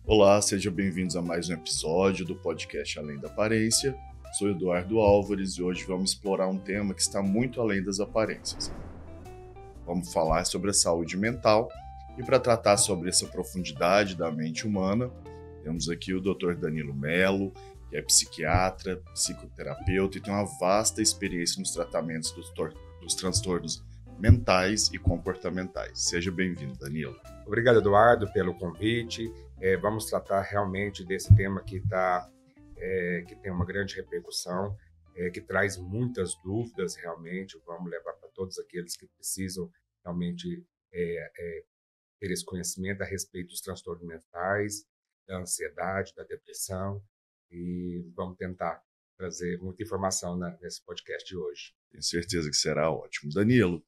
Olá, sejam bem-vindos a mais um episódio do podcast Além da Aparência. Sou Eduardo Álvares e hoje vamos explorar um tema que está muito além das aparências. Vamos falar sobre a saúde mental e para tratar sobre essa profundidade da mente humana, temos aqui o Dr. Danilo Mello, que é psiquiatra, psicoterapeuta e tem uma vasta experiência nos tratamentos dos transtornos mentais e comportamentais. Seja bem-vindo, Danilo. Obrigado, Eduardo, pelo convite. Vamos tratar realmente desse tema que tem uma grande repercussão, que traz muitas dúvidas realmente. Vamos levar para todos aqueles que precisam realmente ter esse conhecimento a respeito dos transtornos mentais, da ansiedade, da depressão, e vamos tentar trazer muita informação nesse podcast de hoje. Tenho certeza que será ótimo. Danilo,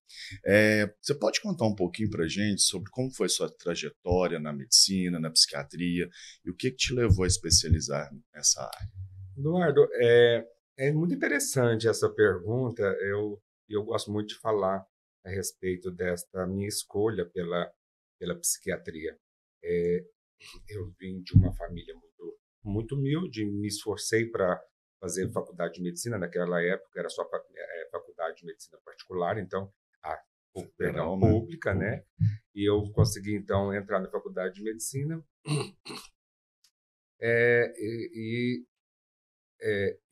você pode contar um pouquinho para a gente sobre como foi sua trajetória na medicina, na psiquiatria, e o que te levou a especializar nessa área? Eduardo, é muito interessante essa pergunta. Eu gosto muito de falar a respeito desta minha escolha pela psiquiatria. Eu vim de uma família muito humilde, me esforcei para fazer faculdade de medicina. Naquela época era só faculdade de medicina particular, então, pública, né? E eu consegui, então, entrar na faculdade de medicina.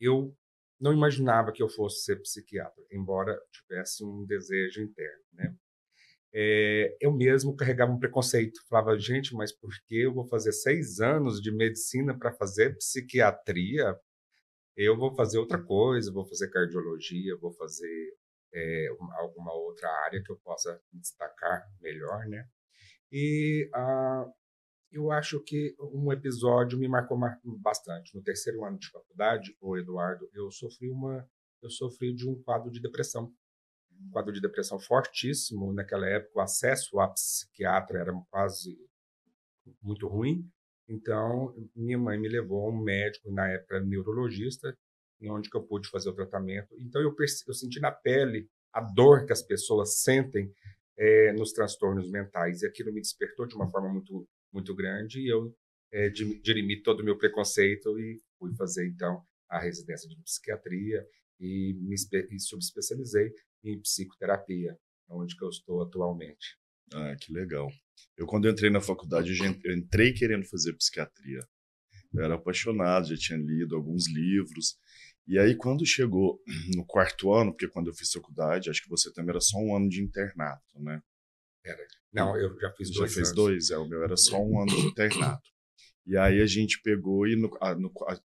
Eu não imaginava que eu fosse ser psiquiatra, embora tivesse um desejo interno, né? Eu mesmo carregava um preconceito. Falava, gente, mas por que eu vou fazer 6 anos de medicina para fazer psiquiatria? Eu vou fazer outra coisa, vou fazer cardiologia, vou fazer alguma outra área que eu possa me destacar melhor, né? E eu acho que um episódio me marcou bastante. No terceiro ano de faculdade, o Eduardo, eu sofri de um quadro de depressão. Um quadro de depressão fortíssimo. Naquela época, o acesso a psiquiatra era quase muito ruim. Então, minha mãe me levou a um médico, na época neurologista, em onde que eu pude fazer o tratamento. Então, eu senti na pele a dor que as pessoas sentem nos transtornos mentais. E aquilo me despertou de uma forma muito grande. E eu dirimi todo o meu preconceito e fui fazer, então, a residência de psiquiatria e me subespecializei em psicoterapia, onde que eu estou atualmente. Ah, que legal. Eu, quando entrei na faculdade, eu entrei querendo fazer psiquiatria. Eu era apaixonado, já tinha lido alguns livros. E aí, quando chegou no quarto ano, porque quando eu fiz faculdade, acho que você também era só um ano de internato, né? Não, eu já fiz 2 anos. Já fez 2? O meu era só um ano de internato. E aí a gente pegou e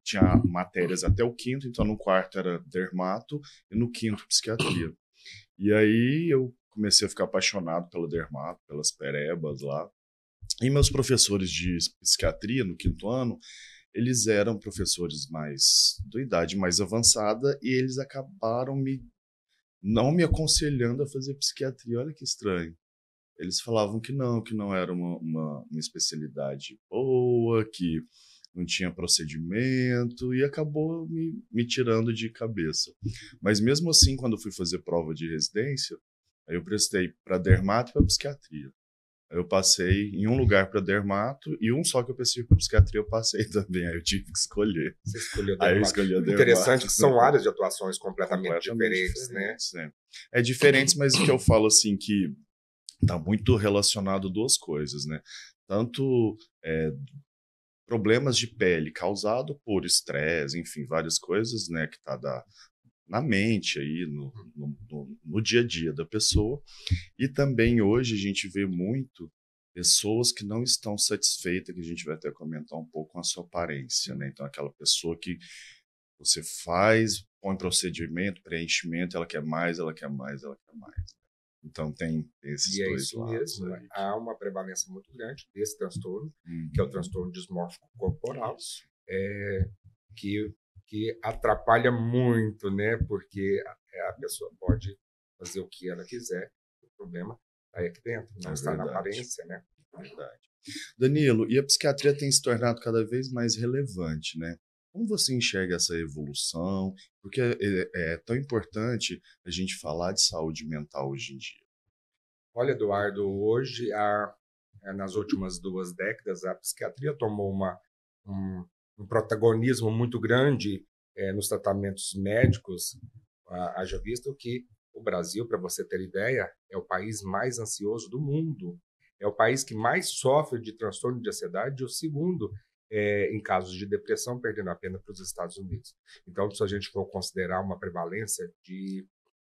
tinha matérias até o quinto, então no quarto era dermato e no quinto psiquiatria. E aí eu comecei a ficar apaixonado pela dermato, pelas perebas lá. E meus professores de psiquiatria no quinto ano, eles eram professores mais de idade mais avançada e eles acabaram não me aconselhando a fazer psiquiatria. Olha que estranho. Eles falavam que não era uma especialidade boa, que não tinha procedimento e acabou me tirando de cabeça. Mas mesmo assim, quando eu fui fazer prova de residência, aí eu prestei para dermato e para psiquiatria. Aí eu passei em um lugar para dermato e um só que eu prestei para psiquiatria eu passei também. Aí eu tive que escolher. Você escolheu Aí eu dermato. escolhi a dermato. Interessante que são áreas de atuações completamente diferentes, né? É diferentes, mas o que eu falo assim que está muito relacionado duas coisas, né? Tanto problemas de pele causado por estresse, enfim, várias coisas, né, que está na mente aí, no dia a dia da pessoa. E também hoje a gente vê muito pessoas que não estão satisfeitas, que a gente vai até comentar um pouco com a sua aparência, né? Então aquela pessoa que você faz, põe procedimento, preenchimento, ela quer mais, ela quer mais, ela quer mais. Então tem esses dois lados. Mesmo, né? Há uma prevalência muito grande desse transtorno, que é o transtorno dismórfico corporal, que atrapalha muito, né? Porque a pessoa pode fazer o que ela quiser, o problema está aí aqui dentro, não está na aparência, né? Verdade. Danilo, e a psiquiatria tem se tornado cada vez mais relevante, né? Como você enxerga essa evolução? Porque é tão importante a gente falar de saúde mental hoje em dia. Olha, Eduardo, hoje nas últimas 2 décadas, a psiquiatria tomou um protagonismo muito grande nos tratamentos médicos. Haja visto que o Brasil, para você ter ideia, é o país mais ansioso do mundo. É o país que mais sofre de transtorno de ansiedade, e o segundo em casos de depressão, perdendo apenas para os Estados Unidos. Então, se a gente for considerar uma prevalência de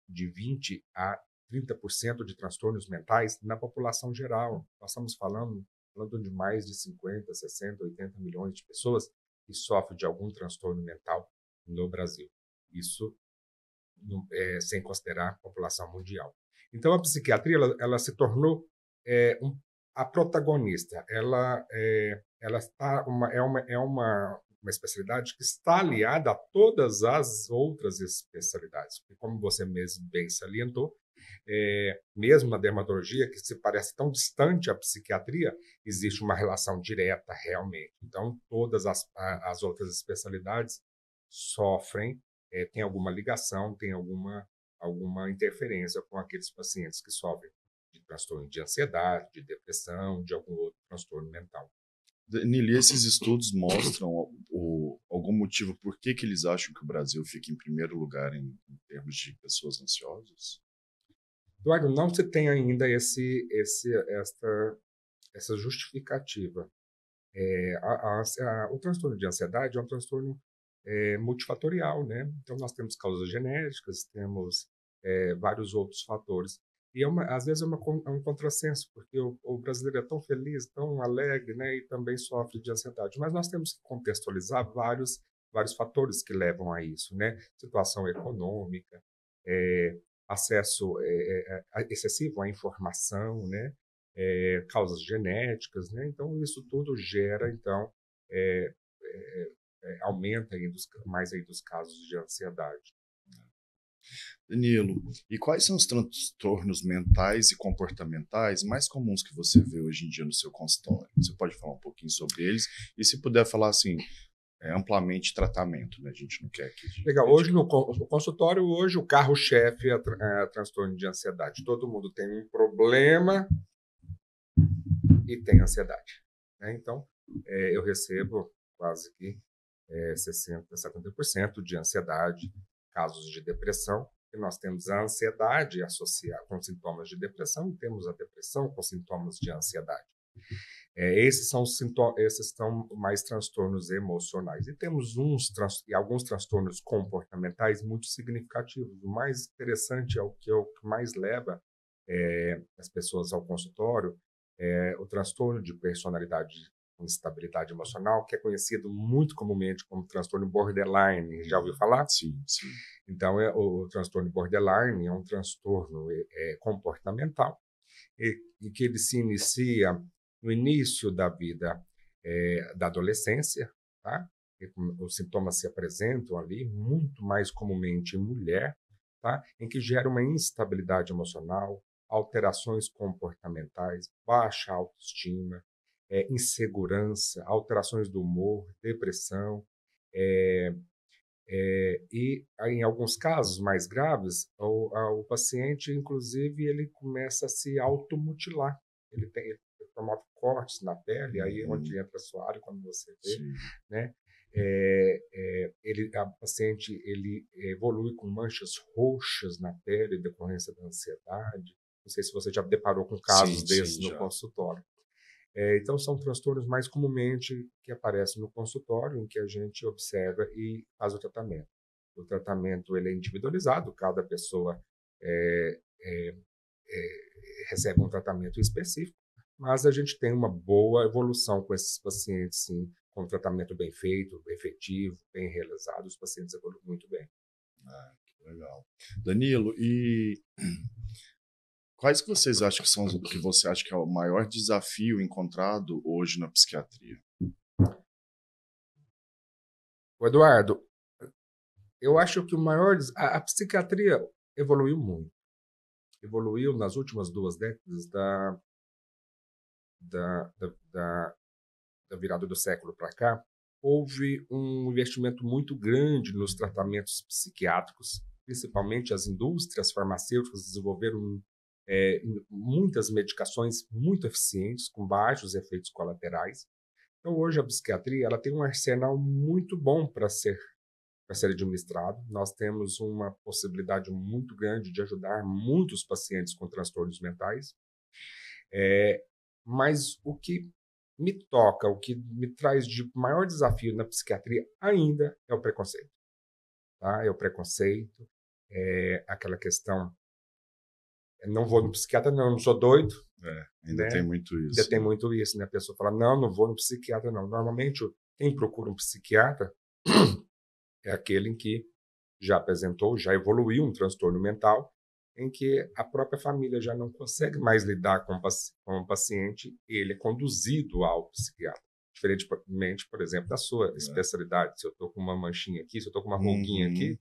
20 a 30% de transtornos mentais na população geral, nós estamos falando de mais de 50, 60, 80 milhões de pessoas que sofrem de algum transtorno mental no Brasil. Isso sem considerar a população mundial. Então, a psiquiatria ela se tornou a protagonista. Ela está uma especialidade que está aliada a todas as outras especialidades. E como você mesmo bem salientou, mesmo na dermatologia, que se parece tão distante à psiquiatria, existe uma relação direta realmente. Então, todas as outras especialidades sofrem, tem alguma ligação, tem alguma interferência com aqueles pacientes que sofrem de transtorno de ansiedade, de depressão, de algum outro transtorno mental. Nili, esses estudos mostram algum motivo por que eles acham que o Brasil fica em primeiro lugar em termos de pessoas ansiosas? Eduardo, não se tem ainda essa justificativa. O transtorno de ansiedade é um transtorno multifatorial, né? Então, nós temos causas genéticas, temos vários outros fatores. E às vezes é um contrassenso, porque o brasileiro é tão feliz, tão alegre, né? E também sofre de ansiedade. Mas nós temos que contextualizar vários fatores que levam a isso, né? Situação econômica, acesso excessivo à informação, né? Causas genéticas, né? Então, isso tudo gera, então, aumenta mais aí dos casos de ansiedade. Danilo, e quais são os transtornos mentais e comportamentais mais comuns que você vê hoje em dia no seu consultório? Você pode falar um pouquinho sobre eles? E se puder falar assim, amplamente tratamento, né? A gente não quer que... Legal. Hoje no consultório, o carro-chefe é transtorno de ansiedade. Todo mundo tem um problema e tem ansiedade, né? Então, eu recebo quase que 60%, 70% de ansiedade, casos de depressão. E nós temos a ansiedade associada com sintomas de depressão e temos a depressão com sintomas de ansiedade. Esses são mais transtornos emocionais. E temos alguns transtornos comportamentais muito significativos. O mais interessante o que mais leva as pessoas ao consultório é o transtorno de personalidade com instabilidade emocional, que é conhecido muito comumente como transtorno borderline. Já ouviu falar? Sim, sim. Então, o transtorno borderline é um transtorno comportamental e que ele se inicia no início da vida da adolescência, tá? Os sintomas se apresentam ali muito mais comumente em mulher, tá? Em que gera uma instabilidade emocional, alterações comportamentais, baixa autoestima, insegurança, alterações do humor, depressão, e em alguns casos mais graves, o paciente, inclusive, ele começa a se automutilar. Ele promove cortes na pele, aí é onde entra a sua área, quando você vê, Sim. né? A paciente ele evolui com manchas roxas na pele em decorrência da ansiedade. Não sei se você já deparou com casos desses no consultório. Então, são transtornos mais comumente que aparecem no consultório, em que a gente observa e faz o tratamento. O tratamento ele é individualizado, cada pessoa recebe um tratamento específico, mas a gente tem uma boa evolução com esses pacientes, sim, com um tratamento bem feito, efetivo, bem realizado, os pacientes evoluem muito bem. Ah, que legal. Danilo, e quais que vocês acham que você acha que é o maior desafio encontrado hoje na psiquiatria? Eduardo, eu acho que a psiquiatria evoluiu muito. Evoluiu nas últimas 2 décadas da virada do século para cá. Houve um investimento muito grande nos tratamentos psiquiátricos, principalmente as indústrias farmacêuticas desenvolveram muitas medicações muito eficientes, com baixos efeitos colaterais. Então, hoje, a psiquiatria ela tem um arsenal muito bom para ser administrado. Nós temos uma possibilidade muito grande de ajudar muitos pacientes com transtornos mentais. Mas o que me toca, o que me traz de maior desafio na psiquiatria ainda é o preconceito. Tá? É o preconceito, aquela questão, não vou no psiquiatra, não sou doido. Ainda né? tem muito isso. Ainda tem muito isso, né? A pessoa fala, não vou no psiquiatra, não. Normalmente, quem procura um psiquiatra é aquele em que já apresentou, já evoluiu um transtorno mental, em que a própria família já não consegue mais lidar com o paciente e ele é conduzido ao psiquiatra. Diferentemente, por exemplo, da sua especialidade. Se eu estou com uma manchinha aqui, se eu estou com uma ruguinha aqui,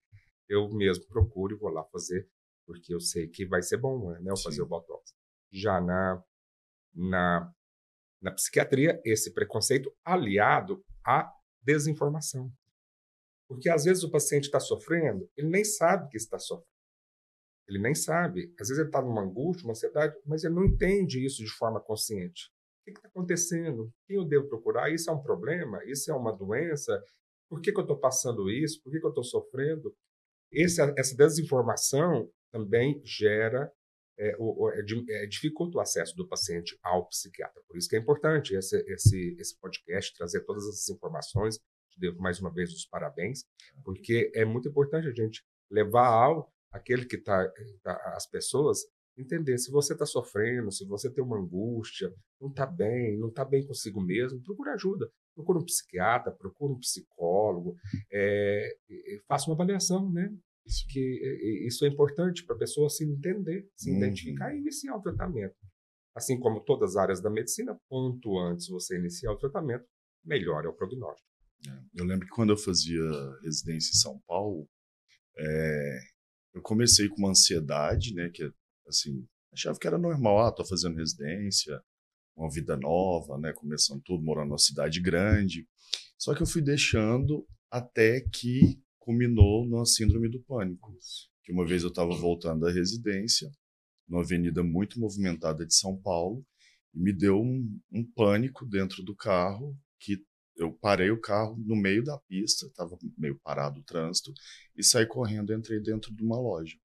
eu mesmo procuro e vou lá fazer, porque eu sei que vai ser bom, né? Eu fazer o botox. Já na psiquiatria, esse preconceito aliado à desinformação. Porque às vezes o paciente está sofrendo, ele nem sabe que está sofrendo. Ele nem sabe. Às vezes ele está numa angústia, uma ansiedade, mas ele não entende isso de forma consciente. O que está acontecendo? Quem eu devo procurar? Isso é um problema? Isso é uma doença? Por que eu estou passando isso? Por que eu estou sofrendo? Essa desinformação também gera, dificulta o acesso do paciente ao psiquiatra. Por isso que é importante esse podcast, trazer todas essas informações. Te devo mais uma vez os parabéns, porque é muito importante a gente levar aquele que as pessoas entender. Se você está sofrendo, se você tem uma angústia, não está bem consigo mesmo, procura ajuda. Procura um psiquiatra, procura um psicólogo, faça uma avaliação, né? Isso é importante para a pessoa se entender, se identificar e iniciar o tratamento. Assim como todas as áreas da medicina, quanto antes você iniciar o tratamento, melhor é o prognóstico. Eu lembro que quando eu fazia residência em São Paulo, eu comecei com uma ansiedade, né, que assim, achava que era normal, tô fazendo residência, uma vida nova, né, começando tudo, morando numa cidade grande. Só que eu fui deixando até que culminou numa síndrome do pânico. Que uma vez eu estava voltando da residência, numa avenida muito movimentada de São Paulo, e me deu um pânico dentro do carro, que eu parei o carro no meio da pista, estava meio parado o trânsito, e saí correndo, entrei dentro de uma loja.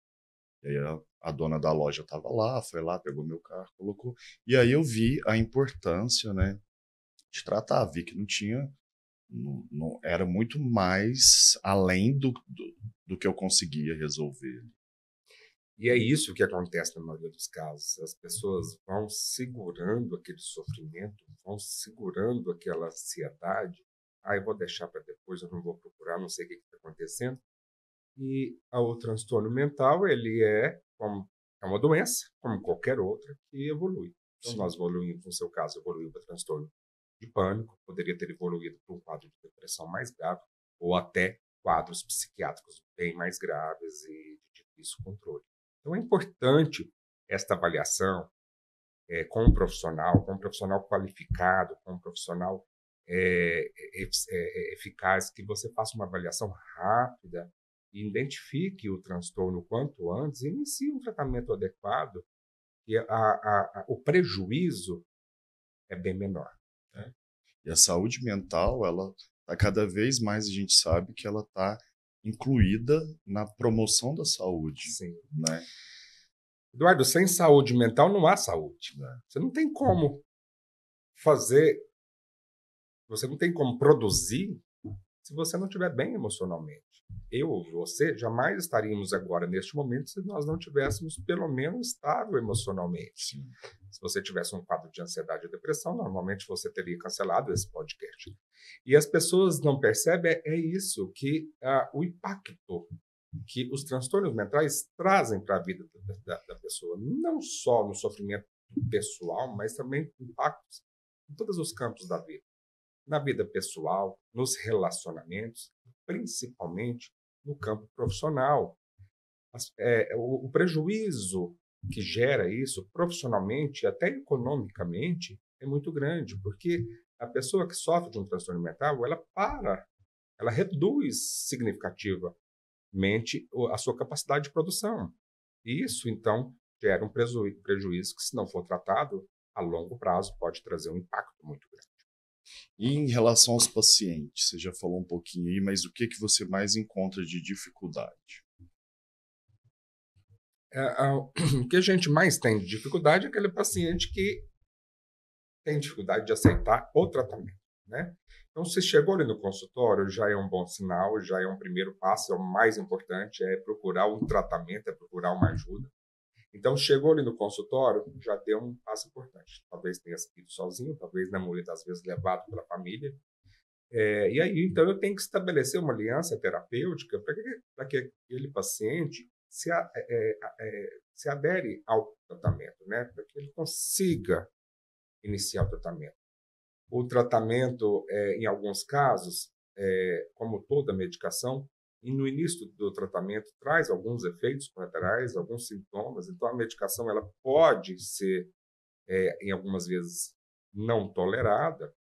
E aí a dona da loja estava lá, foi lá, pegou meu carro, colocou. E aí eu vi a importância, né, de tratar, vi que não tinha, não, era muito mais além do que eu conseguia resolver. E é isso que acontece na maioria dos casos. As pessoas vão segurando aquele sofrimento, vão segurando aquela ansiedade. Eu vou deixar para depois, eu não vou procurar, não sei o que está acontecendo. E o transtorno mental, ele é uma doença, como qualquer outra, que evolui. Então, nós evoluímos, no seu caso, evoluiu para transtorno de pânico, poderia ter evoluído para um quadro de depressão mais grave, ou até quadros psiquiátricos bem mais graves e de difícil controle. Então, é importante esta avaliação com um profissional qualificado, com um profissional eficaz, que você faça uma avaliação rápida e identifique o transtorno o quanto antes e inicie um tratamento adequado, e o prejuízo é bem menor. Né? E a saúde mental, ela tá cada vez mais, a gente sabe que ela está incluída na promoção da saúde. Sim. Né? Eduardo, sem saúde mental não há saúde. Você não tem como você não tem como produzir se você não estiver bem emocionalmente. Eu ou você jamais estaríamos agora, neste momento, se nós não tivéssemos, pelo menos, estável emocionalmente. Sim. Se você tivesse um quadro de ansiedade e depressão, normalmente você teria cancelado esse podcast. E as pessoas não percebem, isso, que o impacto que os transtornos mentais trazem para a vida da pessoa, não só no sofrimento pessoal, mas também impactos em todos os campos da vida. Na vida pessoal, nos relacionamentos, principalmente no campo profissional. O prejuízo que gera isso profissionalmente, até economicamente, é muito grande, porque a pessoa que sofre de um transtorno mental, ela reduz significativamente a sua capacidade de produção. Isso, então, gera um prejuízo que, se não for tratado, a longo prazo pode trazer um impacto muito grande. E em relação aos pacientes, você já falou um pouquinho aí, mas o que você mais encontra de dificuldade? O que a gente mais tem de dificuldade é aquele paciente que tem dificuldade de aceitar o tratamento, né? Então, se chegou ali no consultório, já é um bom sinal, já é um primeiro passo, é o mais importante, é procurar um tratamento, é procurar uma ajuda. Então, chegou ali no consultório, já deu um passo importante. Talvez tenha sido sozinho, talvez, na maioria das vezes, levado pela família. E aí, então, eu tenho que estabelecer uma aliança terapêutica para que aquele paciente se adere ao tratamento, né? Para que ele consiga iniciar o tratamento. O tratamento, em alguns casos, como toda medicação, e no início do tratamento traz alguns efeitos colaterais, alguns sintomas. Então, a medicação ela pode ser, em algumas vezes, não tolerada,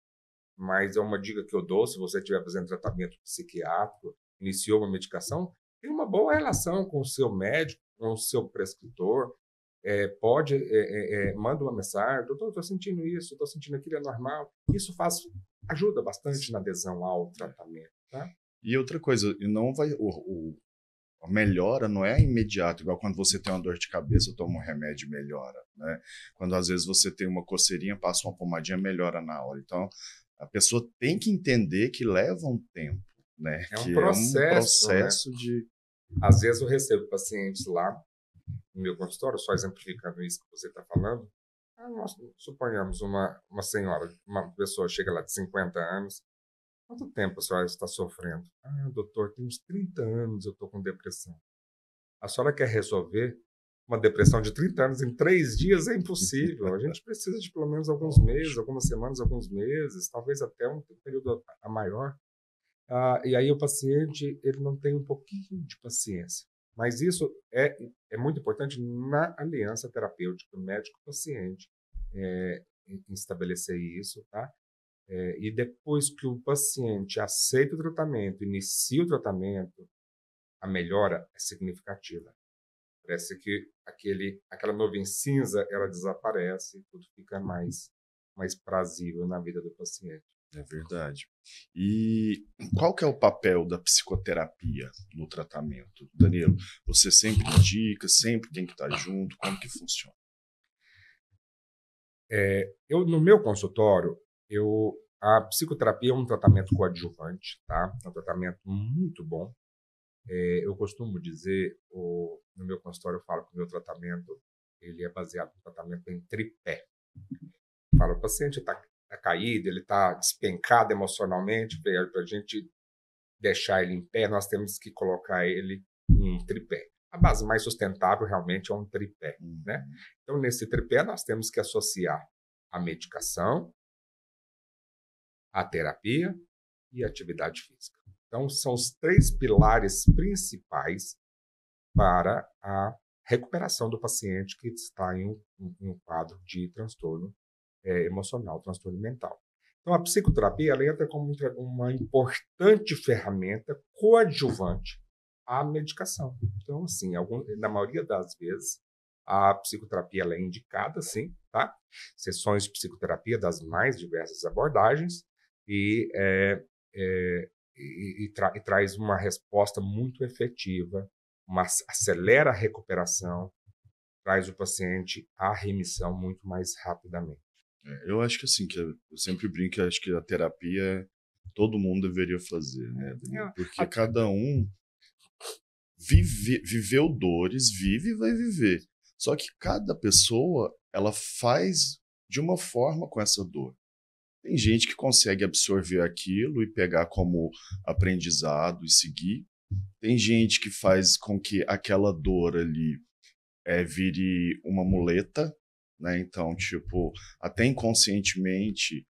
mas é uma dica que eu dou: se você estiver fazendo tratamento psiquiátrico, iniciou uma medicação, tem uma boa relação com o seu médico, com o seu prescritor, manda uma mensagem: doutor, estou sentindo isso, estou sentindo aquilo, é normal. Isso ajuda bastante na adesão ao tratamento, tá? E outra coisa, e não vai a melhora não é imediata, igual quando você tem uma dor de cabeça, toma um remédio e melhora, né? Quando às vezes você tem uma coceirinha, passa uma pomadinha, melhora na hora. Então, a pessoa tem que entender que leva um tempo, né? É um que processo, é um processo, né? Às vezes eu recebo pacientes lá no meu consultório, só exemplificando isso que você está falando. Nós suponhamos uma senhora, uma pessoa chega lá de 50 anos. Quanto tempo a senhora está sofrendo? Doutor, tem uns 30 anos eu estou com depressão. A senhora quer resolver uma depressão de 30 anos em 3 dias? É impossível. A gente precisa de pelo menos alguns meses, algumas semanas, alguns meses, talvez até um período a maior. E aí o paciente ele não tem um pouquinho de paciência. Mas isso é muito importante na aliança terapêutica médico-paciente, em estabelecer isso, tá? E depois que o paciente aceita o tratamento, inicia o tratamento, a melhora é significativa. Parece que aquela nuvem cinza ela desaparece, tudo fica mais prazível na vida do paciente. É verdade. E qual que é o papel da psicoterapia no tratamento? Danilo, você sempre indica, sempre tem que estar junto, como que funciona? No meu consultório, a psicoterapia é um tratamento coadjuvante, tá? É um tratamento muito bom. Eu costumo dizer, no meu consultório eu falo que o meu tratamento ele é baseado no tratamento em tripé. Falo, o paciente está caído, ele está despencado emocionalmente, para a gente deixar ele em pé, nós temos que colocar ele em um tripé. A base mais sustentável realmente é um tripé, né? Então, nesse tripé, nós temos que associar a medicação, a terapia e a atividade física. Então, são os 3 pilares principais para a recuperação do paciente que está em um quadro de transtorno emocional, transtorno mental. Então, a psicoterapia ela entra como uma importante ferramenta coadjuvante à medicação. Então, assim, na maioria das vezes, a psicoterapia ela é indicada, sim, tá? Sessões de psicoterapia das mais diversas abordagens e traz uma resposta muito efetiva, acelera a recuperação, traz o paciente à remissão muito mais rapidamente. Eu acho que assim, eu sempre brinco que acho que a terapia todo mundo deveria fazer, né? Porque cada um viveu dores, vive e vai viver. Só que cada pessoa, ela faz de uma forma com essa dor. Tem gente que consegue absorver aquilo e pegar como aprendizado e seguir. Tem gente que faz com que aquela dor ali vire uma muleta, né? Então, tipo, até inconscientemente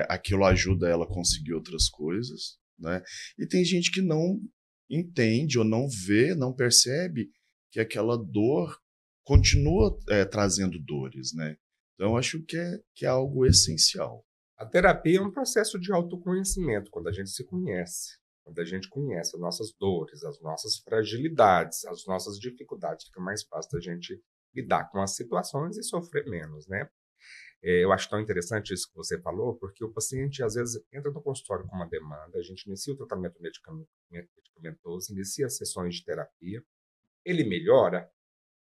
aquilo ajuda ela a conseguir outras coisas, né? E tem gente que não entende ou não vê, não percebe que aquela dor continua trazendo dores, né? Então, acho que é algo essencial. A terapia é um processo de autoconhecimento, quando a gente se conhece. Quando a gente conhece as nossas dores, as nossas fragilidades, as nossas dificuldades, fica mais fácil da gente lidar com as situações e sofrer menos, né? Eu acho tão interessante isso que você falou, porque o paciente, às vezes, entra no consultório com uma demanda, a gente inicia o tratamento medicamentoso, inicia as sessões de terapia, ele melhora,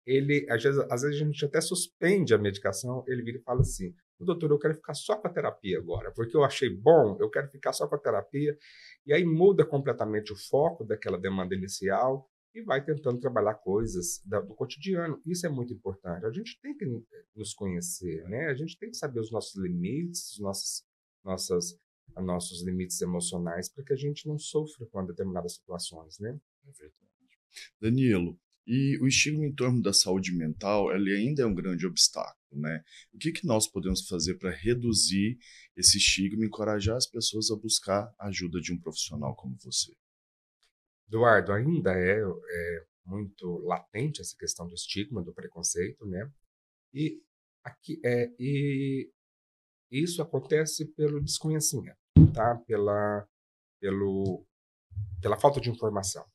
ele, às vezes a gente até suspende a medicação, ele vira e fala assim: doutor, eu quero ficar só com a terapia agora, porque eu achei bom, eu quero ficar só com a terapia. E aí muda completamente o foco daquela demanda inicial e vai tentando trabalhar coisas do cotidiano. Isso é muito importante. A gente tem que nos conhecer, né? A gente tem que saber os nossos limites, nossas, nossos limites emocionais, para que a gente não sofra com determinadas situações, né? É verdade. Danilo, e o estigma em torno da saúde mental, ele ainda é um grande obstáculo, né? O que que nós podemos fazer para reduzir esse estigma e encorajar as pessoas a buscar a ajuda de um profissional como você? Eduardo, ainda é muito latente essa questão do estigma, do preconceito, né? E e isso acontece pelo desconhecimento, tá? Pelo, pela falta de informação.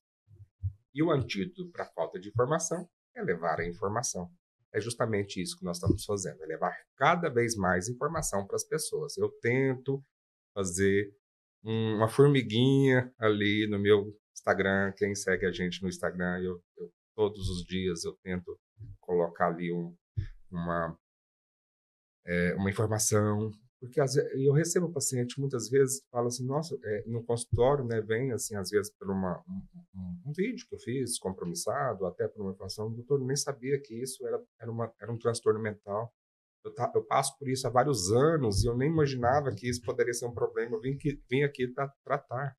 E o antídoto para a falta de informação é levar a informação. É justamente isso que nós estamos fazendo, é levar cada vez mais informação para as pessoas. Eu tento fazer uma formiguinha ali no meu Instagram. Quem segue a gente no Instagram, todos os dias eu tento colocar ali uma, uma informação, porque eu recebo paciente muitas vezes que fala assim: nossa, no consultório, né, vem assim, às vezes por um vídeo que eu fiz, compromissado, até por uma informação, doutor, eu nem sabia que isso era um transtorno mental. Eu passo por isso há vários anos e eu nem imaginava que isso poderia ser um problema. Vim aqui para tratar.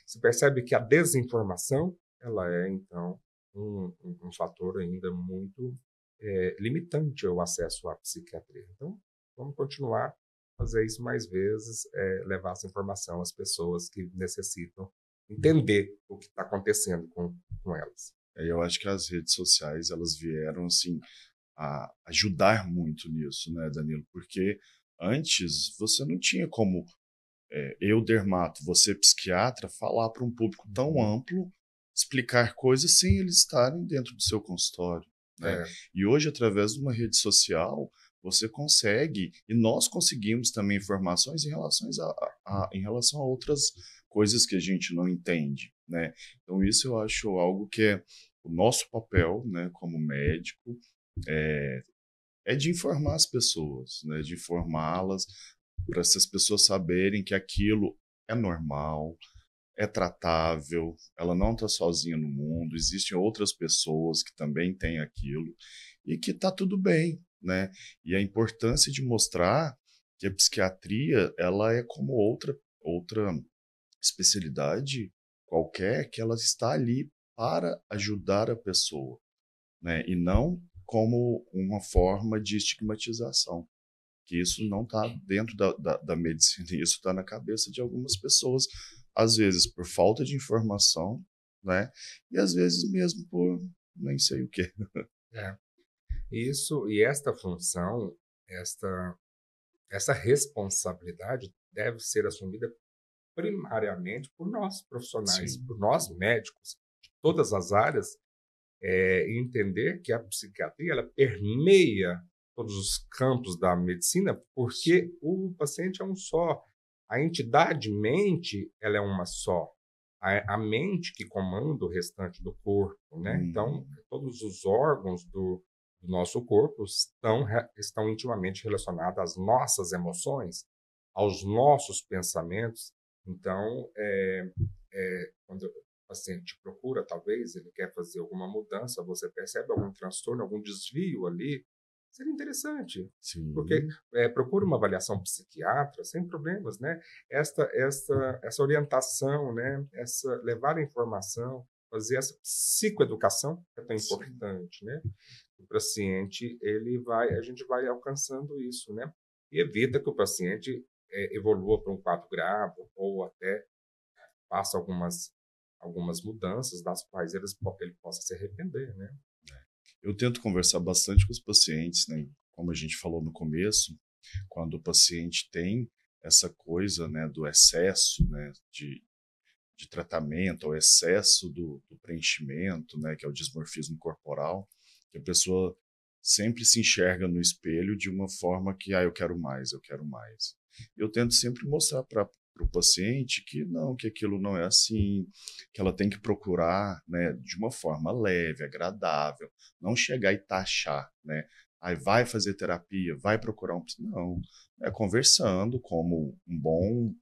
Você percebe que a desinformação, ela é, então, um fator ainda muito limitante ao acesso à psiquiatria. Então, vamos continuar a fazer isso mais vezes, levar essa informação às pessoas que necessitam entender o que está acontecendo com elas. Eu acho que as redes sociais, elas vieram, assim, a ajudar muito nisso, né, Danilo? Porque antes você não tinha como eu, dermato, você, psiquiatra, falar para um público tão amplo, explicar coisas sem eles estarem dentro do seu consultório, né? É, E hoje, através de uma rede social, você consegue, e nós conseguimos também informações em relação a outras coisas que a gente não entende, né? Então, isso eu acho algo que é o nosso papel, né, como médico, é, é de informar as pessoas, né, de informá-las para essas pessoas saberem que aquilo é normal, é tratável, ela não está sozinha no mundo, existem outras pessoas que também têm aquilo e que está tudo bem, né? E a importância de mostrar que a psiquiatria, ela é como outra especialidade qualquer, que ela está ali para ajudar a pessoa, né? E não como uma forma de estigmatização, que isso não está dentro da medicina, isso está na cabeça de algumas pessoas, às vezes por falta de informação, né? E às vezes mesmo por nem sei o quê. é. Isso e esta função, esta, essa responsabilidade deve ser assumida primariamente por nós profissionais, Sim, por nós médicos, de todas as áreas, e entender que a psiquiatria ela permeia todos os campos da medicina, porque o paciente é um só. A entidade mente, ela é uma só. A mente que comanda o restante do corpo, né? Então, uhum, todos os órgãos do nosso corpo estão intimamente relacionados às nossas emoções, aos nossos pensamentos. Então, quando o paciente procura, talvez ele quer fazer alguma mudança, você percebe algum transtorno, algum desvio ali, seria interessante, porque sim, procura uma avaliação psiquiatra sem problemas, né? Essa orientação, né? Essa levar a informação, fazer essa psicoeducação que é tão sim. importante, né? O paciente a gente vai alcançando isso, né? E evita que o paciente evolua para um quadro grave ou até faça algumas mudanças das quais ele possa se arrepender, né? Eu tento conversar bastante com os pacientes, né? Como a gente falou no começo, quando o paciente tem essa coisa, né, do excesso, né, de tratamento, ao excesso do preenchimento, né, que é o dismorfismo corporal, que a pessoa sempre se enxerga no espelho de uma forma que, eu quero mais, eu quero mais. Eu tento sempre mostrar para o paciente que não, que aquilo não é assim, que ela tem que procurar, né, de uma forma leve, agradável, não chegar e taxar, né? Aí vai fazer terapia, vai procurar um... Não, é conversando como um bom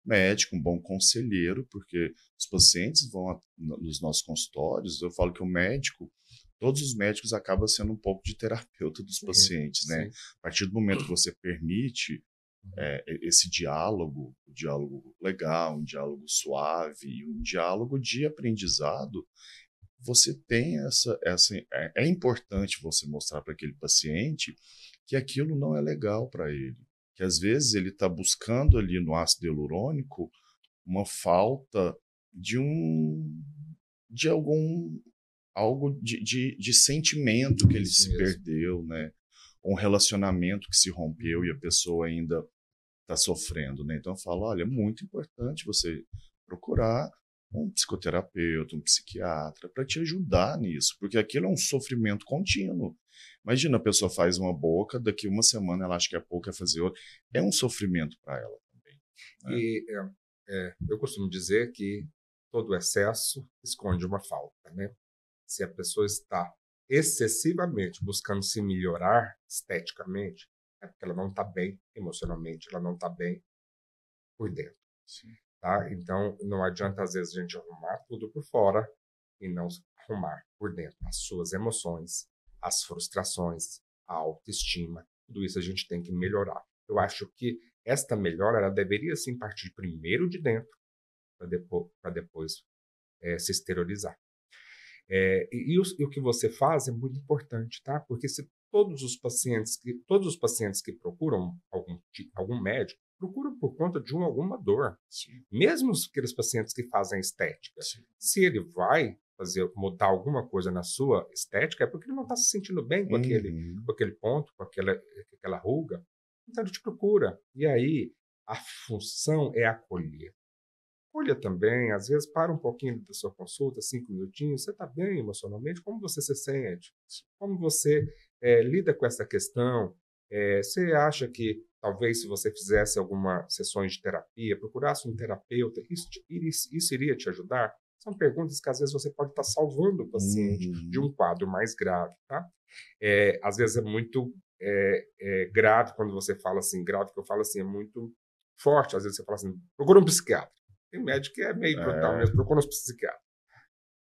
médico, um bom conselheiro, porque os pacientes vão nos nossos consultórios, eu falo que o médico, todos os médicos acabam sendo um pouco de terapeuta dos pacientes, né? Sim. A partir do momento que você permite esse diálogo, um diálogo legal, um diálogo suave, um diálogo de aprendizado, você tem é importante você mostrar para aquele paciente que aquilo não é legal para ele, que às vezes ele está buscando ali no ácido hialurônico uma falta de de algum algo de sentimento que ele Isso se mesmo. perdeu, né? Um relacionamento que se rompeu e a pessoa ainda está sofrendo, né? Então eu falo, olha, é muito importante você procurar um psicoterapeuta, um psiquiatra, para te ajudar nisso, porque aquilo é um sofrimento contínuo. Imagina, a pessoa faz uma boca, daqui uma semana ela acha que é pouco, quer fazer outra. É um sofrimento para ela também, né? E eu costumo dizer que todo excesso esconde uma falta, né? Se a pessoa está excessivamente buscando se melhorar esteticamente, é porque ela não está bem emocionalmente, ela não está bem por dentro, Sim. tá? Então, não adianta, às vezes, a gente arrumar tudo por fora e não arrumar por dentro as suas emoções, as frustrações, a autoestima. Tudo isso a gente tem que melhorar. Eu acho que esta melhora ela deveria, sim, partir primeiro de dentro para depois se exteriorizar. E o que você faz é muito importante, tá? Porque se todos os pacientes que procuram algum médico procuram por conta de alguma dor, Sim, mesmo aqueles pacientes que fazem estética, sim. se ele vai mudar alguma coisa na sua estética, é porque ele não está se sentindo bem Uhum. com aquele ponto, com aquela ruga, então ele te procura. E aí a função é acolher. Olha também, às vezes, para um pouquinho da sua consulta, 5 minutinhos. Você está bem emocionalmente? Como você se sente? Como você lida com essa questão? Você acha que talvez se você fizesse algumas sessões de terapia, procurasse um terapeuta, isso iria te ajudar? São perguntas que às vezes você pode estar salvando o paciente de Uhum. um quadro mais grave, tá? Às vezes é muito grave quando você fala assim, grave que eu falo assim, é muito forte. Às vezes você fala assim, procura um psiquiatra. Tem médico que é meio brutal É, mesmo, procura um psiquiatra.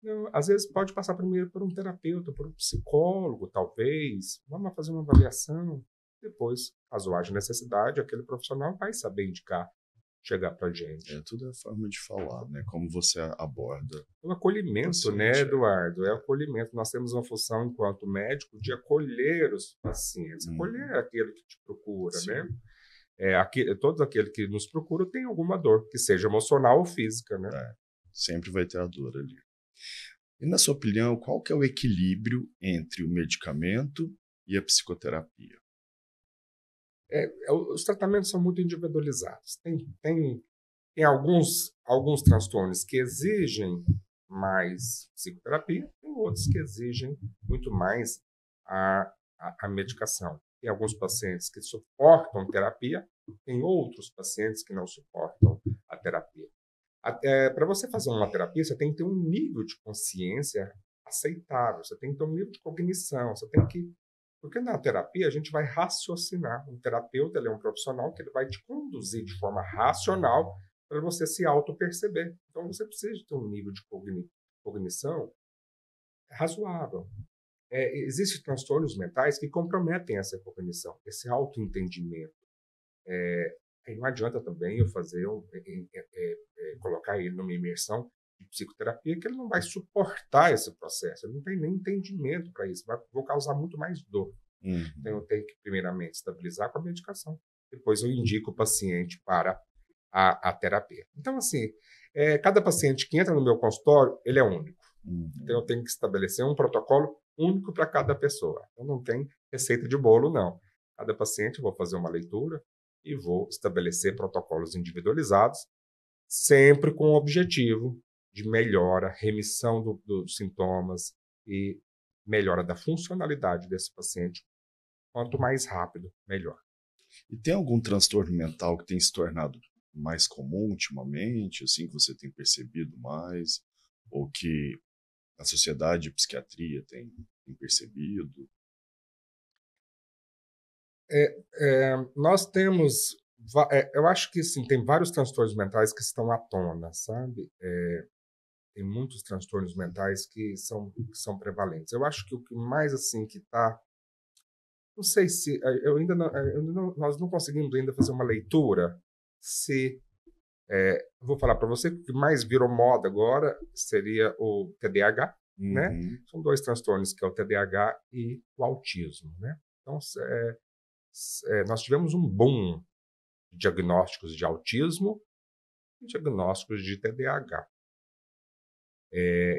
Não, às vezes pode passar primeiro por um terapeuta, por um psicólogo, talvez. Vamos fazer uma avaliação. Depois, caso haja necessidade, aquele profissional vai saber indicar, chegar para a gente. tudo é forma de falar, né? Como você aborda O o acolhimento, né, paciente. Eduardo? É acolhimento. Nós temos uma função, enquanto médico, de acolher os pacientes, acolher Uhum. aquele que te procura, né? Sim, Todos aqueles que nos procuram têm alguma dor, que seja emocional ou física, né? sempre vai ter a dor ali. E na sua opinião, qual que é o equilíbrio entre o medicamento e a psicoterapia? Os tratamentos são muito individualizados. Tem alguns transtornos que exigem mais psicoterapia, tem outros que exigem muito mais a, a medicação. Tem alguns pacientes que suportam terapia, tem outros pacientes que não suportam a terapia. Para você fazer uma terapia, você tem que ter um nível de consciência aceitável, você tem que ter um nível de cognição, você tem que. Porque na terapia a gente vai raciocinar. Um terapeuta ele é um profissional que ele vai te conduzir de forma racional para você se auto-perceber. Então você precisa ter um nível de cognição razoável. Existem transtornos mentais que comprometem essa cognição, esse autoentendimento. Não adianta também eu fazer colocar ele numa imersão de psicoterapia que ele não vai suportar esse processo, ele não tem nem entendimento para isso, vou causar muito mais dor. Então eu Uhum. tenho que primeiramente estabilizar com a medicação, depois eu indico o paciente para a terapia. Então assim, cada paciente que entra no meu consultório, ele é único. Então eu Uhum. tenho que estabelecer um protocolo único para cada pessoa. Então não tem receita de bolo, não. Cada paciente eu vou fazer uma leitura e vou estabelecer protocolos individualizados, sempre com o objetivo de melhora, remissão dos sintomas e melhora da funcionalidade desse paciente quanto mais rápido, melhor. E tem algum transtorno mental que tem se tornado mais comum ultimamente, assim, que você tem percebido mais, ou que a sociedade de psiquiatria tem percebido? Nós temos, eu acho que sim, tem vários transtornos mentais que estão à tona, sabe? Tem muitos transtornos mentais que são prevalentes. Eu acho que o que mais assim que está, não sei se nós não conseguimos ainda fazer uma leitura se vou falar para você que o que mais virou moda agora seria o TDAH, né? Uhum. São dois transtornos que é o TDAH e o autismo, né? Então, nós tivemos um boom de diagnósticos de autismo e diagnósticos de TDAH.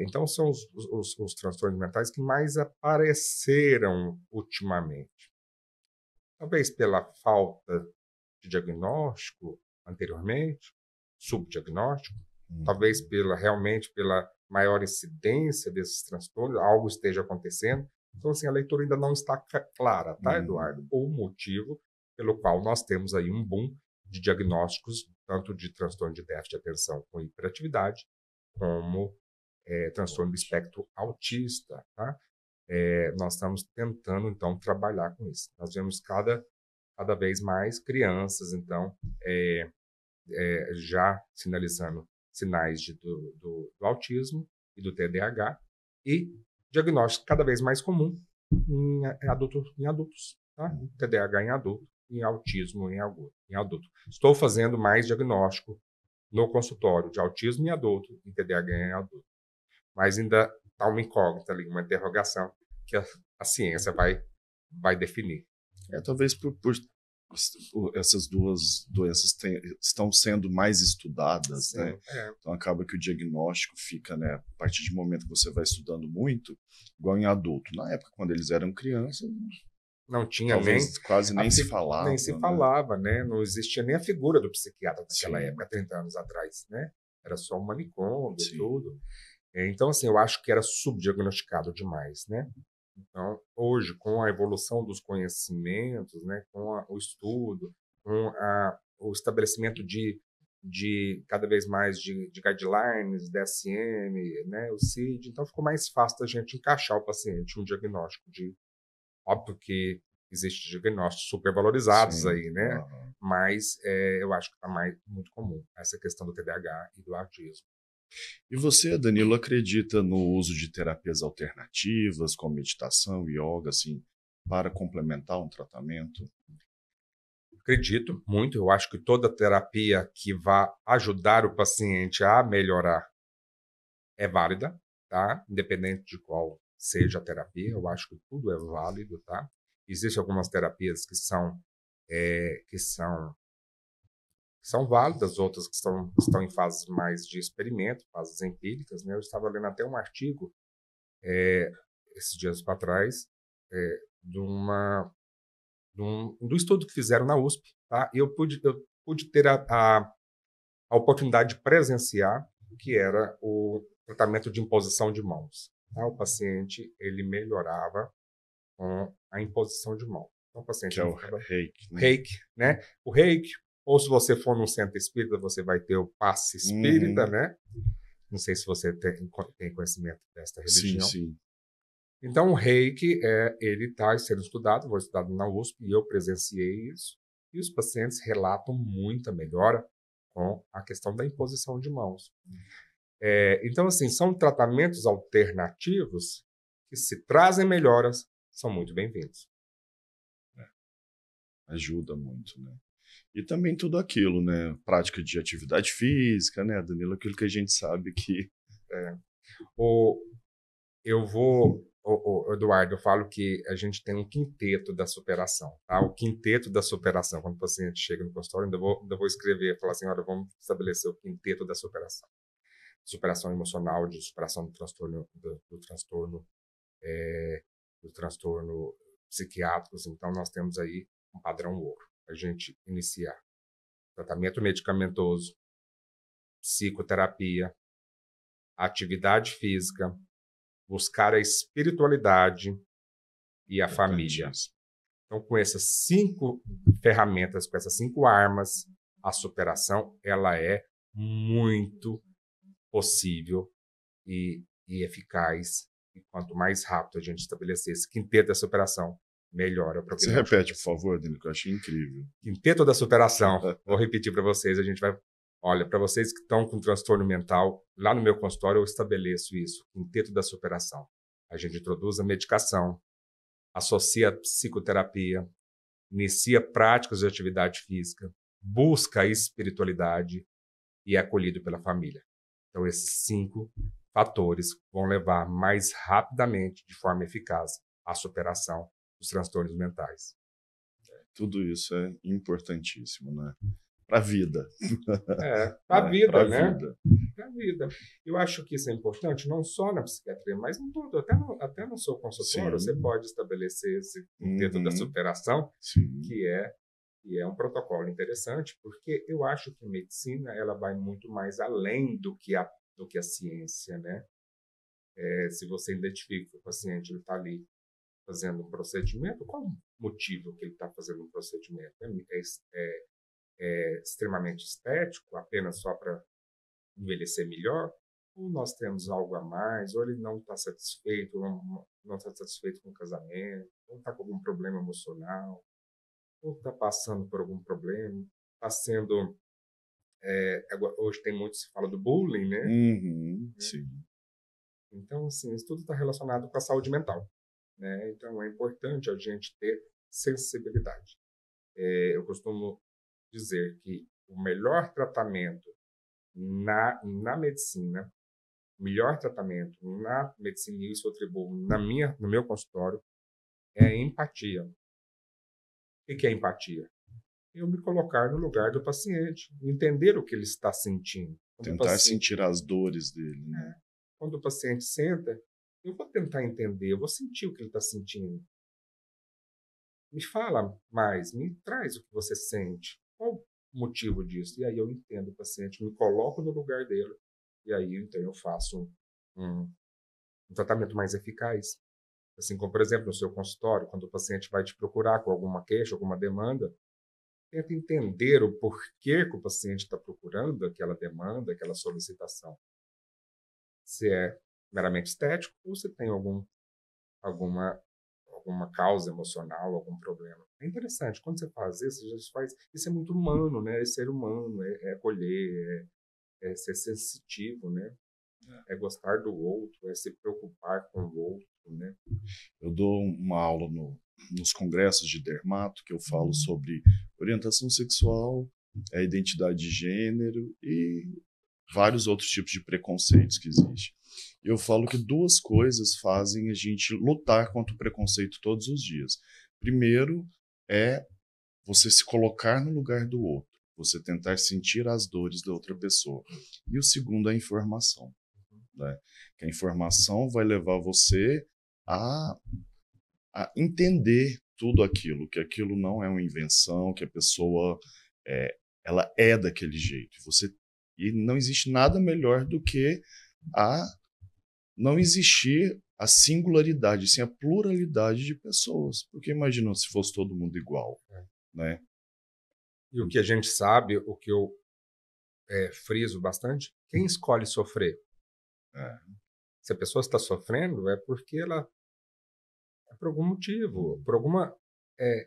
Então, são os transtornos mentais que mais apareceram ultimamente. Talvez pela falta de diagnóstico anteriormente, subdiagnóstico, talvez realmente pela maior incidência desses transtornos, algo esteja acontecendo. Então, assim, a leitura ainda não está clara, tá, Eduardo? O motivo pelo qual nós temos aí um boom de diagnósticos, tanto de transtorno de déficit de atenção com hiperatividade, como transtorno do espectro autista, tá? Nós estamos tentando, então, trabalhar com isso. Nós vemos cada vez mais crianças, então, já sinalizando sinais do autismo e do TDAH, e diagnóstico cada vez mais comum em adultos, tá? TDAH em adulto e autismo em adulto. Estou fazendo mais diagnóstico no consultório de autismo em adulto e TDAH em adulto. Mas ainda está uma incógnita ali, uma interrogação que a ciência vai definir. Talvez por essas duas doenças estão sendo mais estudadas, Sim, né? Então acaba que o diagnóstico fica, né, a partir do momento que você vai estudando muito, igual em adulto. Na época, quando eles eram crianças, não tinha talvez quase nem se falava. Nem se falava, né? Não existia nem a figura do psiquiatra naquela época, 30 anos atrás, né? Era só um manicômio e tudo. Então, assim, eu acho que era subdiagnosticado demais, né? Então, hoje, com a evolução dos conhecimentos, né, com o estudo, com o estabelecimento de cada vez mais de guidelines, DSM, né, o CID, então ficou mais fácil da gente encaixar o paciente um diagnóstico óbvio que existem diagnósticos supervalorizados aí, né? Mas eu acho que está muito comum essa questão do TDAH e do autismo. E você, Danilo, acredita no uso de terapias alternativas, como meditação, yoga, assim, para complementar um tratamento? Acredito muito. Eu acho que toda terapia que vá ajudar o paciente a melhorar é válida, tá? Independente de qual seja a terapia, eu acho que tudo é válido, tá? Existem algumas terapias que são válidas, outras que estão em fases mais de experimento, fases empíricas, né? Eu estava lendo até um artigo esses dias para trás do estudo que fizeram na USP, tá? E eu pude ter a oportunidade de presenciar o que era o tratamento de imposição de mãos. Tá? O paciente ele melhorava com a imposição de mão. Então, o paciente que é o reiki, né? Reiki, né? O reiki, ou se você for num centro espírita, você vai ter o passe espírita, né? Não sei se você tem conhecimento desta religião. Sim. Então, o reiki, ele está sendo estudado, foi estudado na USP, e eu presenciei isso, e os pacientes relatam muita melhora com a questão da imposição de mãos. Então, assim, são tratamentos alternativos que, se trazem melhoras, são muito bem-vindos. Ajuda muito, né? E também tudo aquilo, né? Prática de atividade física, né, Danilo? Aquilo que a gente sabe que... Eduardo, eu falo que a gente tem um quinteto da superação, tá? O quinteto da superação. Quando o paciente chega no consultório, ainda vou escrever, falar assim, olha, vamos estabelecer o quinteto da superação. Superação emocional, de superação do transtorno psiquiátrico. Então, nós temos aí um padrão ouro. A gente iniciar tratamento medicamentoso, psicoterapia, atividade física, buscar a espiritualidade e a família. Então, com essas 5 ferramentas, com essas 5 armas, a superação ela é muito possível e eficaz. E quanto mais rápido a gente estabelecer esse quinteto da superação, melhor é o Você prognóstico. repete, por favor, Danilo, que eu achei incrível. Quinteto da superação. Vou repetir para vocês. A gente vai. Olha, para vocês que estão com transtorno mental, lá no meu consultório eu estabeleço isso. Quinteto da superação. A gente introduz a medicação, associa a psicoterapia, inicia práticas de atividade física, busca a espiritualidade e é acolhido pela família. Então, esses 5 fatores vão levar mais rapidamente, de forma eficaz, à superação dos transtornos mentais. Tudo isso é importantíssimo, né? Para a vida. Para a vida, pra né? vida. Para a vida. Eu acho que isso é importante, não só na psiquiatria, mas em tudo. Até no seu consultório, Sim. você pode estabelecer esse quinteto da superação, Sim. que é um protocolo interessante, porque eu acho que a medicina ela vai muito mais além do que a ciência, né? Se você identifica que o paciente está ali fazendo um procedimento, qual o motivo que ele está fazendo um procedimento? É extremamente estético, apenas só para envelhecer melhor? Ou nós temos algo a mais? Ou ele não está satisfeito, não está satisfeito com o casamento? Ou está com algum problema emocional? Ou está passando por algum problema? Está sendo... hoje tem muito se fala do bullying, né? Sim. Então, assim, isso tudo está relacionado com a saúde mental, né? Então, é importante a gente ter sensibilidade. Eu costumo dizer que o melhor tratamento na medicina, o melhor tratamento na medicina, e isso eu atribuo no meu consultório, é a empatia. O que é empatia? Eu me colocar no lugar do paciente, entender o que ele está sentindo. Tentar sentir as dores dele, né? Quando o paciente senta, eu vou tentar entender, eu vou sentir o que ele está sentindo. Me fala mais, me traz o que você sente. Qual o motivo disso? E aí eu entendo o paciente, me coloco no lugar dele. E aí, então, eu faço um tratamento mais eficaz. Assim como, por exemplo, no seu consultório, quando o paciente vai te procurar com alguma queixa, alguma demanda, tenta entender o porquê que o paciente está procurando aquela demanda, aquela solicitação. Se é meramente estético ou se tem alguma causa emocional, algum problema. É interessante, quando você faz isso, isso é muito humano, né? É ser humano, é acolher, é ser sensitivo, né? É gostar do outro, é se preocupar com o outro, né? Eu dou uma aula nos congressos de dermato que eu falo sobre orientação sexual, a identidade de gênero e vários outros tipos de preconceitos que existem. Eu falo que 2 coisas fazem a gente lutar contra o preconceito todos os dias. Primeiro é você se colocar no lugar do outro, você tentar sentir as dores da outra pessoa. E o segundo é a informação, né? Que a informação vai levar você a entender tudo aquilo, que aquilo não é uma invenção, que a pessoa ela é daquele jeito. E não existe nada melhor do que não existir a singularidade, sim a pluralidade de pessoas. Porque imagina se fosse todo mundo igual, né? E o que a gente sabe, o que eu friso bastante, quem escolhe sofrer? Se a pessoa está sofrendo, é porque ela por algum motivo, por alguma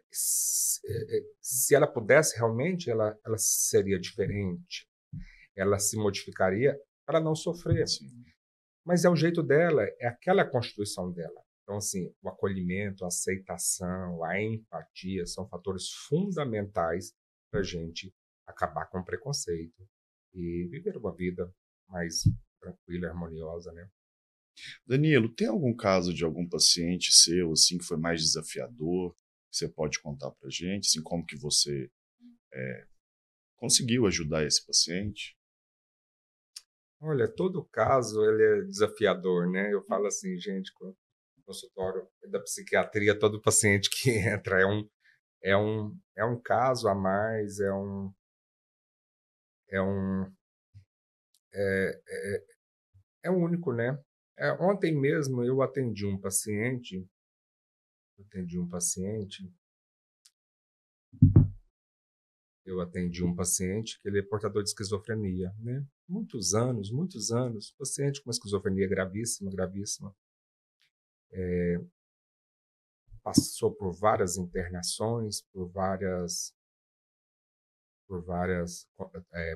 se ela pudesse realmente, ela seria diferente, ela se modificaria para não sofrer. Sim. Mas é o jeito dela, é aquela constituição dela. Então, assim, o acolhimento, a aceitação, a empatia são fatores fundamentais para a gente acabar com o preconceito e viver uma vida mais tranquila e harmoniosa, né? Danilo, tem algum caso de algum paciente seu assim que foi mais desafiador que você pode contar para a gente? Assim, como que você conseguiu ajudar esse paciente? Olha, todo caso ele é desafiador, né? Eu falo assim, gente, com o consultório da psiquiatria, todo paciente que entra é um caso a mais, é um é único, né? Ontem mesmo eu atendi um paciente eu atendi um paciente que ele é portador de esquizofrenia, né? Muitos anos, paciente com uma esquizofrenia gravíssima, gravíssima. Passou por várias internações, por várias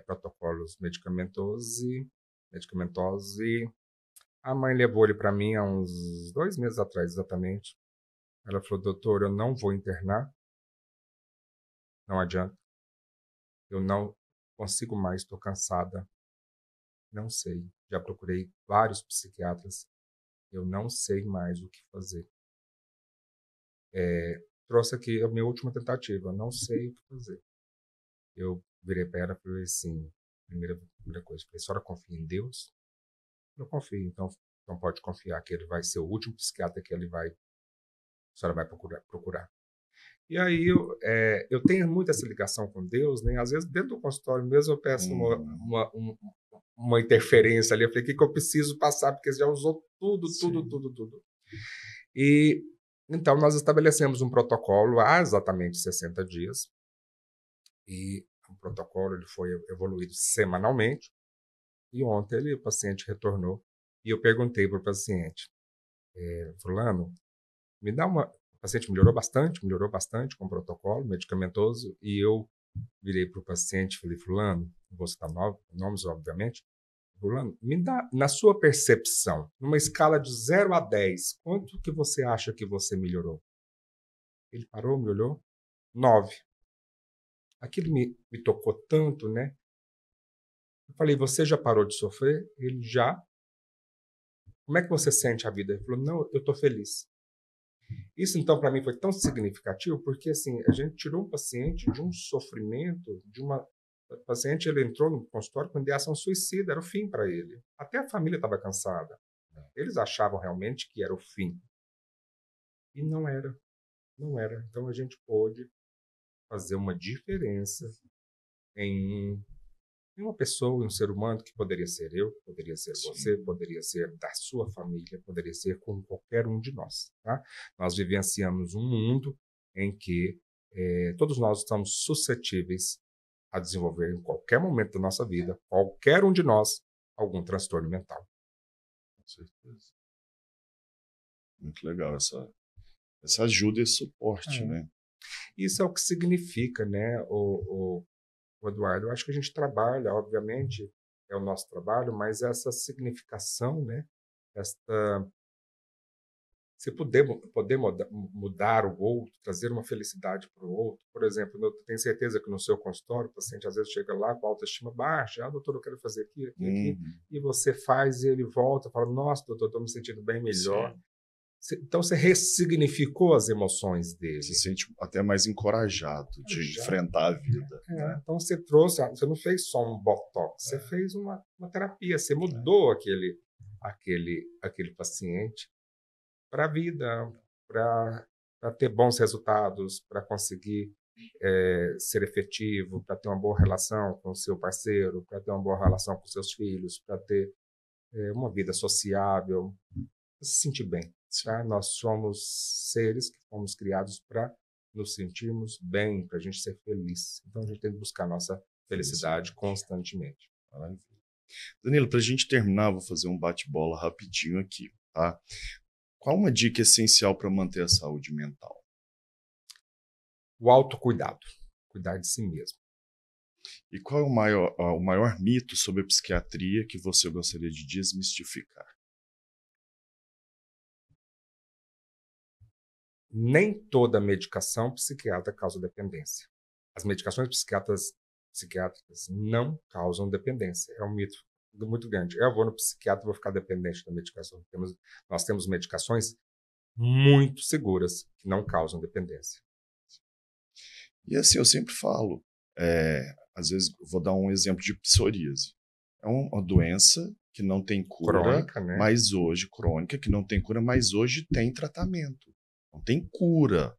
protocolos medicamentosos e a mãe levou ele para mim há uns 2 meses atrás, exatamente. Ela falou, doutor, eu não vou internar, não adianta, eu não consigo mais, estou cansada, não sei, já procurei vários psiquiatras, eu não sei mais o que fazer. Trouxe aqui a minha última tentativa, não sei o que fazer. Eu virei para ela e falei assim, primeira coisa, falei, a senhora confia em Deus? Eu confio, então pode confiar que ele vai ser o último psiquiatra que a senhora vai procurar. E aí eu tenho muito essa ligação com Deus, né? Às vezes dentro do consultório mesmo eu peço uma interferência ali, eu falei, o que eu preciso passar, porque você já usou tudo. E então nós estabelecemos um protocolo há exatamente 60 dias, e o protocolo ele foi evoluído semanalmente, e ontem o paciente retornou, e eu perguntei para o paciente, fulano, me dá uma... O paciente melhorou bastante com o protocolo medicamentoso, e eu virei para o paciente e falei, fulano, vou citar nomes, obviamente, fulano, me dá, na sua percepção, numa escala de 0 a 10, quanto que você acha que você melhorou? Ele parou, me olhou, 9. Aquilo me tocou tanto, né? Eu falei, você já parou de sofrer? Ele já. Como é que você sente a vida? Ele falou, não, eu estou feliz. Isso, então, para mim foi tão significativo, porque, assim, a gente tirou um paciente de um sofrimento, O paciente, ele entrou no consultório com ideação suicida, era o fim para ele. Até a família estava cansada. Eles achavam realmente que era o fim. E não era. Não era. Então, a gente pôde fazer uma diferença em uma pessoa, em um ser humano que poderia ser eu, poderia ser você, poderia ser da sua família, poderia ser com qualquer um de nós. Tá? Nós vivenciamos um mundo em que todos nós estamos suscetíveis a desenvolver em qualquer momento da nossa vida, qualquer um de nós, algum transtorno mental. Com certeza. Muito legal essa ajuda e esse suporte, né? Isso é o que significa, né, o Eduardo? Eu acho que a gente trabalha, obviamente, é o nosso trabalho, mas essa significação, né, se poder mudar o outro, trazer uma felicidade para o outro. Por exemplo, eu tenho certeza que no seu consultório, o paciente às vezes chega lá com a autoestima baixa, doutor, eu quero fazer aqui, e você faz e ele volta, fala, nossa, doutor, estou me sentindo bem melhor. Sim. Então, você ressignificou as emoções dele. Se sente até mais encorajado de enfrentar a vida. Né? Então, você não fez só um botox, você fez uma terapia, você mudou aquele paciente para a vida, para ter bons resultados, para conseguir ser efetivo, para ter uma boa relação com o seu parceiro, para ter uma boa relação com seus filhos, para ter uma vida sociável, para se sentir bem. Tá? Nós somos seres que fomos criados para nos sentirmos bem, para a gente ser feliz. Então, a gente tem que buscar nossa felicidade constantemente. Maravilha. Danilo, para a gente terminar, vou fazer um bate-bola rapidinho aqui. Tá? Qual uma dica essencial para manter a saúde mental? O autocuidado. Cuidar de si mesmo. E qual é o maior mito sobre a psiquiatria que você gostaria de desmistificar? Nem toda medicação psiquiátrica causa dependência. As medicações psiquiátricas não causam dependência. É um mito muito grande. Eu vou no psiquiatra e vou ficar dependente da medicação. Nós temos medicações muito seguras que não causam dependência. E assim, eu sempre falo, às vezes vou dar um exemplo de psoríase. É uma doença que não tem cura, crônica, né? Mas hoje, crônica, que não tem cura, mas hoje tem tratamento. Não tem cura.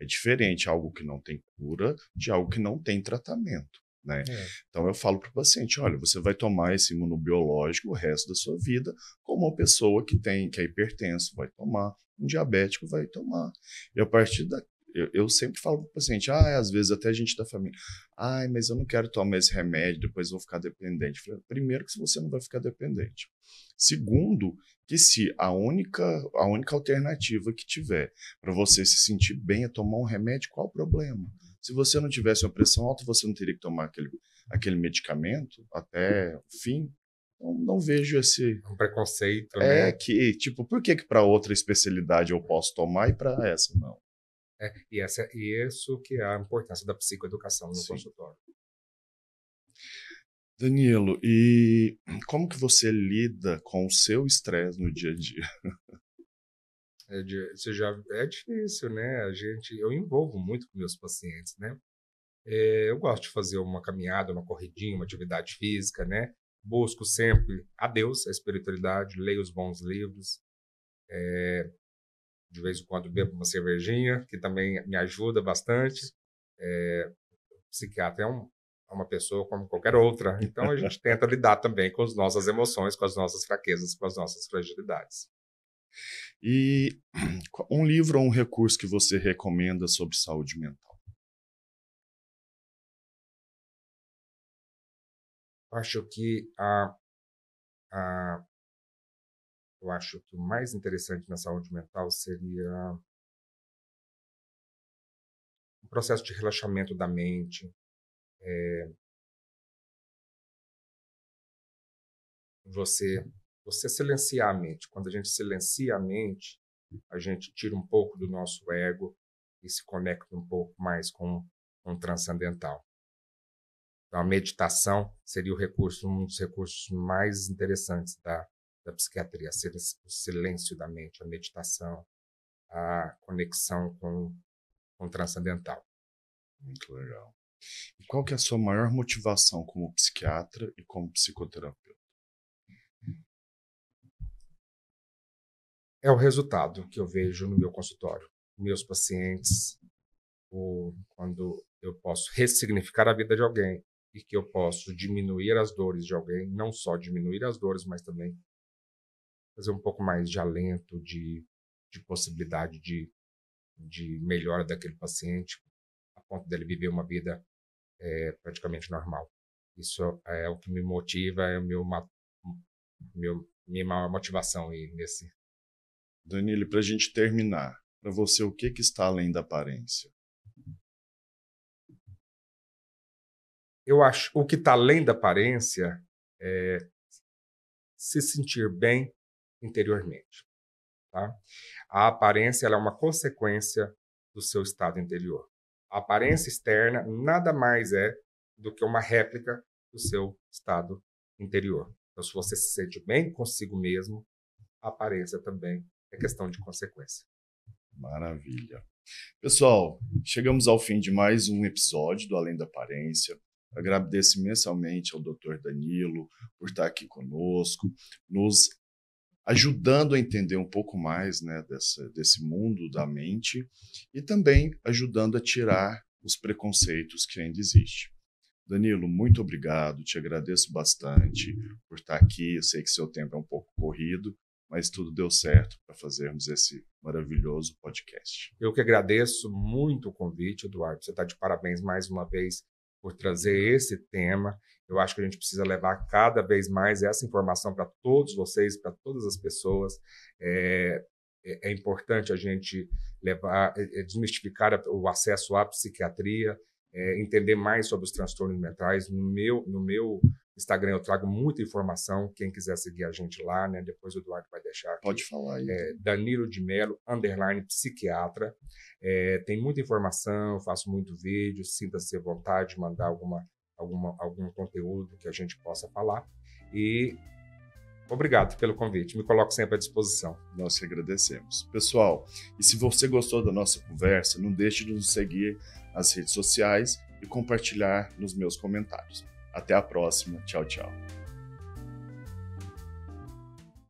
É diferente algo que não tem cura de algo que não tem tratamento. Né? Então eu falo para o paciente, olha, você vai tomar esse imunobiológico o resto da sua vida, como uma pessoa que é hipertenso vai tomar, um diabético vai tomar. E a partir eu sempre falo para o paciente, às vezes até gente da família, mas eu não quero tomar esse remédio, depois vou ficar dependente. Eu falei, primeiro que você não vai ficar dependente. Segundo, que se a única alternativa que tiver para você se sentir bem é tomar um remédio, qual o problema? Se você não tivesse uma pressão alta, você não teria que tomar aquele medicamento até o fim. Não vejo esse... Um preconceito, né? Que, tipo, por que para outra especialidade eu posso tomar e para essa não? E isso que é a importância da psicoeducação no consultório. Danilo, e como que você lida com o seu estresse no dia a dia? É difícil, né? Eu envolvo muito com meus pacientes, né? Eu gosto de fazer uma caminhada, uma corridinha, uma atividade física, né? Busco sempre a Deus, a espiritualidade, leio os bons livros. De vez em quando bebo uma cervejinha, que também me ajuda bastante. O psiquiatra é uma pessoa como qualquer outra. Então, a gente tenta lidar também com as nossas emoções, com as nossas fraquezas, com as nossas fragilidades. E um livro ou um recurso que você recomenda sobre saúde mental? Acho que eu acho que o mais interessante na saúde mental seria o processo de relaxamento da mente, você silenciar a mente. Quando a gente silencia a mente, a gente tira um pouco do nosso ego e se conecta um pouco mais com o transcendental. Então, a meditação seria um dos recursos mais interessantes da psiquiatria, ser o silêncio da mente, a meditação, a conexão com o transcendental. Muito legal. E qual que é a sua maior motivação como psiquiatra e como psicoterapeuta? É o resultado que eu vejo no meu consultório. Meus pacientes, quando eu posso ressignificar a vida de alguém e que eu posso diminuir as dores de alguém, não só diminuir as dores, mas também fazer um pouco mais de alento, de possibilidade de melhora daquele paciente, a ponto dele viver uma vida praticamente normal. Isso é o que me motiva, é minha maior motivação aí nesse. Danilo, para a gente terminar, para você, o que está além da aparência? Eu acho o que está além da aparência é se sentir bem interiormente. Tá? A aparência ela é uma consequência do seu estado interior. A aparência externa nada mais é do que uma réplica do seu estado interior. Então, se você se sente bem consigo mesmo, a aparência também é questão de consequência. Maravilha. Pessoal, chegamos ao fim de mais um episódio do Além da Aparência. Agradeço imensamente ao Dr. Danilo por estar aqui conosco, nos ajudando a entender um pouco mais, né, desse mundo da mente e também ajudando a tirar os preconceitos que ainda existem. Danilo, muito obrigado, te agradeço bastante por estar aqui. Eu sei que seu tempo é um pouco corrido, mas tudo deu certo para fazermos esse maravilhoso podcast. Eu que agradeço muito o convite, Eduardo. Você está de parabéns mais uma vez por trazer esse tema. Eu acho que a gente precisa levar cada vez mais essa informação para todos vocês, para todas as pessoas. É importante a gente desmistificar o acesso à psiquiatria, entender mais sobre os transtornos mentais. No meu Instagram eu trago muita informação. Quem quiser seguir a gente lá, né? Depois o Eduardo vai deixar aqui. Pode falar aí. Danilo de Mello, _psiquiatra. Tem muita informação, eu faço muito vídeo. Sinta-se à vontade de mandar algum conteúdo que a gente possa falar. E obrigado pelo convite. Me coloco sempre à disposição. Nós que agradecemos. Pessoal, e se você gostou da nossa conversa, não deixe de nos seguir nas redes sociais e compartilhar nos meus comentários. Até a próxima. Tchau, tchau.